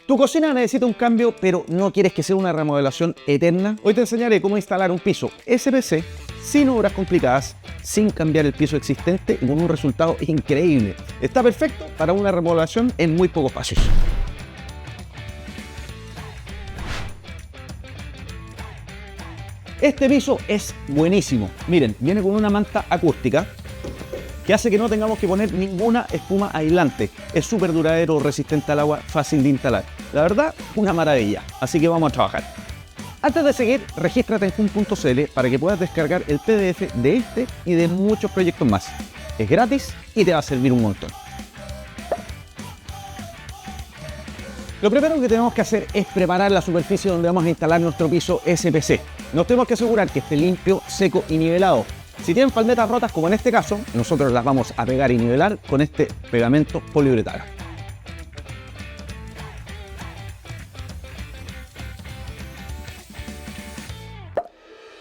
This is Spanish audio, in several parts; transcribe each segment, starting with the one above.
Tu cocina necesita un cambio, pero no quieres que sea una remodelación eterna. Hoy te enseñaré cómo instalar un piso SPC sin obras complicadas, sin cambiar el piso existente y con un resultado increíble. Está perfecto para una remodelación en muy pocos pasos. Este piso es buenísimo. Miren, viene con una manta acústica que hace que no tengamos que poner ninguna espuma aislante. Es súper duradero, resistente al agua, fácil de instalar. La verdad, una maravilla. Así que vamos a trabajar. Antes de seguir, regístrate en Kun.cl para que puedas descargar el PDF de este y de muchos proyectos más. Es gratis y te va a servir un montón. Lo primero que tenemos que hacer es preparar la superficie donde vamos a instalar nuestro piso SPC. Nos tenemos que asegurar que esté limpio, seco y nivelado. Si tienen palmetas rotas, como en este caso, nosotros las vamos a pegar y nivelar con este pegamento poliuretano.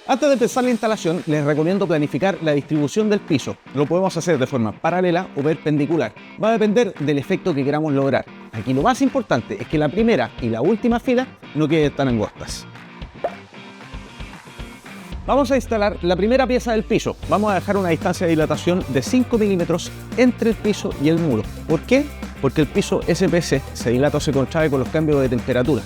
Antes de empezar la instalación, les recomiendo planificar la distribución del piso. Lo podemos hacer de forma paralela o perpendicular. Va a depender del efecto que queramos lograr. Aquí lo más importante es que la primera y la última fila no queden tan angostas. Vamos a instalar la primera pieza del piso. Vamos a dejar una distancia de dilatación de 5 milímetros entre el piso y el muro. ¿Por qué? Porque el piso SPC se dilata o se contrae con los cambios de temperatura.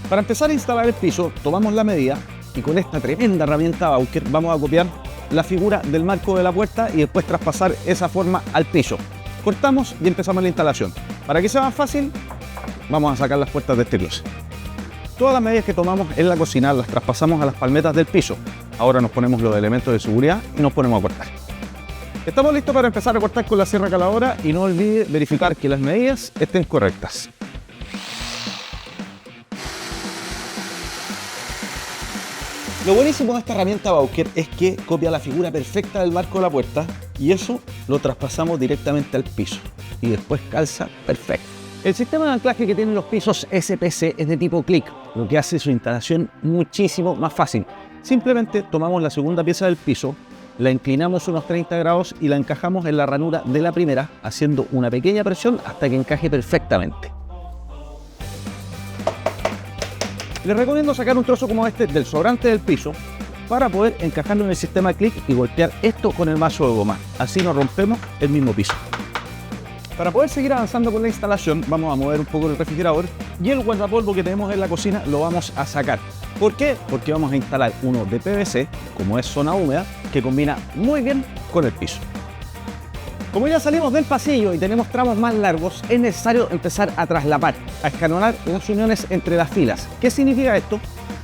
Para empezar a instalar el piso, tomamos la medida y con esta tremenda herramienta Bauker vamos a copiar la figura del marco de la puerta y después traspasar esa forma al piso. Cortamos y empezamos la instalación. Para que sea más fácil, vamos a sacar las puertas de este closet. Todas las medidas que tomamos en la cocina las traspasamos a las palmetas del piso. Ahora nos ponemos los elementos de seguridad y nos ponemos a cortar. Estamos listos para empezar a cortar con la sierra caladora y no olvide verificar que las medidas estén correctas. Lo buenísimo de esta herramienta Bauker es que copia la figura perfecta del marco de la puerta y eso lo traspasamos directamente al piso y después calza perfecto. El sistema de anclaje que tienen los pisos SPC es de tipo click, lo que hace su instalación muchísimo más fácil. Simplemente tomamos la segunda pieza del piso, la inclinamos unos 30 grados y la encajamos en la ranura de la primera, haciendo una pequeña presión hasta que encaje perfectamente. Les recomiendo sacar un trozo como este del sobrante del piso para poder encajarlo en el sistema click y golpear esto con el mazo de goma. Así no rompemos el mismo piso. Para poder seguir avanzando con la instalación, vamos a mover un poco el refrigerador y el guardapolvo que tenemos en la cocina lo vamos a sacar. ¿Por qué? Porque vamos a instalar uno de PVC, como es zona húmeda, que combina muy bien con el piso. Como ya salimos del pasillo y tenemos tramos más largos, es necesario empezar a traslapar, a escalonar las uniones entre las filas. ¿Qué significa esto?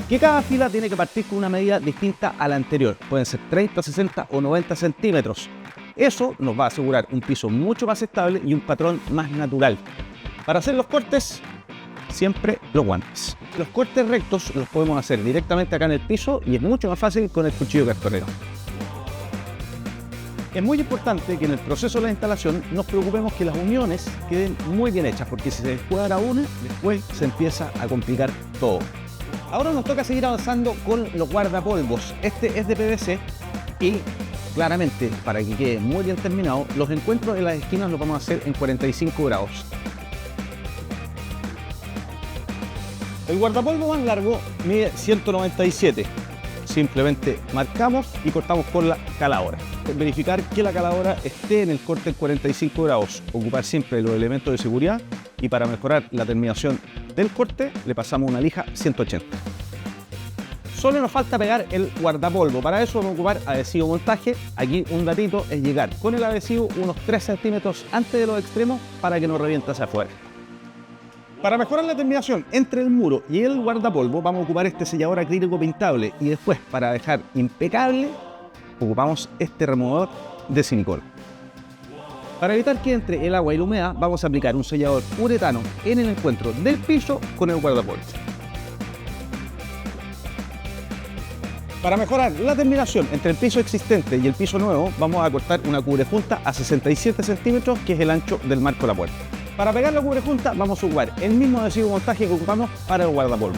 Que cada fila tiene que partir con una medida distinta a la anterior. Pueden ser 30, 60 o 90 centímetros. Eso nos va a asegurar un piso mucho más estable y un patrón más natural. Para hacer los cortes, siempre los guantes. Los cortes rectos los podemos hacer directamente acá en el piso y es mucho más fácil con el cuchillo cartonero. Es muy importante que en el proceso de la instalación nos preocupemos que las uniones queden muy bien hechas, porque si se descuadra una, después se empieza a complicar todo. Ahora nos toca seguir avanzando con los guardapolvos. Este es de PVC y claramente, para que quede muy bien terminado, los encuentros de las esquinas los vamos a hacer en 45 grados. El guardapolvo más largo mide 197. Simplemente marcamos y cortamos con la caladora. Verificar que la caladora esté en el corte en 45 grados. Ocupar siempre los elementos de seguridad y para mejorar la terminación del corte le pasamos una lija 180. Solo nos falta pegar el guardapolvo. Para eso vamos a ocupar adhesivo montaje. Aquí un datito es llegar con el adhesivo unos 3 centímetros antes de los extremos para que no reviente hacia afuera. Para mejorar la terminación entre el muro y el guardapolvo vamos a ocupar este sellador acrílico pintable y después, para dejar impecable, ocupamos este removedor de silicona. Para evitar que entre el agua y la humedad vamos a aplicar un sellador uretano en el encuentro del piso con el guardapolvo. Para mejorar la terminación entre el piso existente y el piso nuevo vamos a cortar una cubrejunta a 67 centímetros, que es el ancho del marco de la puerta. Para pegar la cubrejunta vamos a ocupar el mismo adhesivo montaje que ocupamos para el guardapolvo.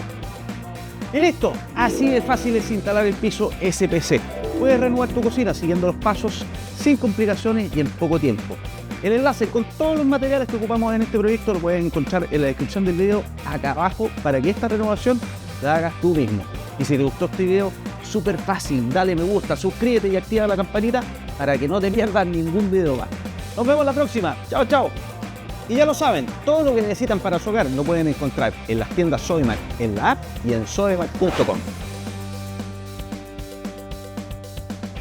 Y listo, así de fácil es instalar el piso SPC. Puedes renovar tu cocina siguiendo los pasos sin complicaciones y en poco tiempo. El enlace con todos los materiales que ocupamos en este proyecto lo puedes encontrar en la descripción del video acá abajo para que esta renovación la hagas tú mismo. Y si te gustó este video, súper fácil, dale me gusta, suscríbete y activa la campanita para que no te pierdas ningún video más. Nos vemos la próxima. Chao, chao. Y ya lo saben, todo lo que necesitan para su hogar lo pueden encontrar en las tiendas Sodimac, en la app y en sodimac.com.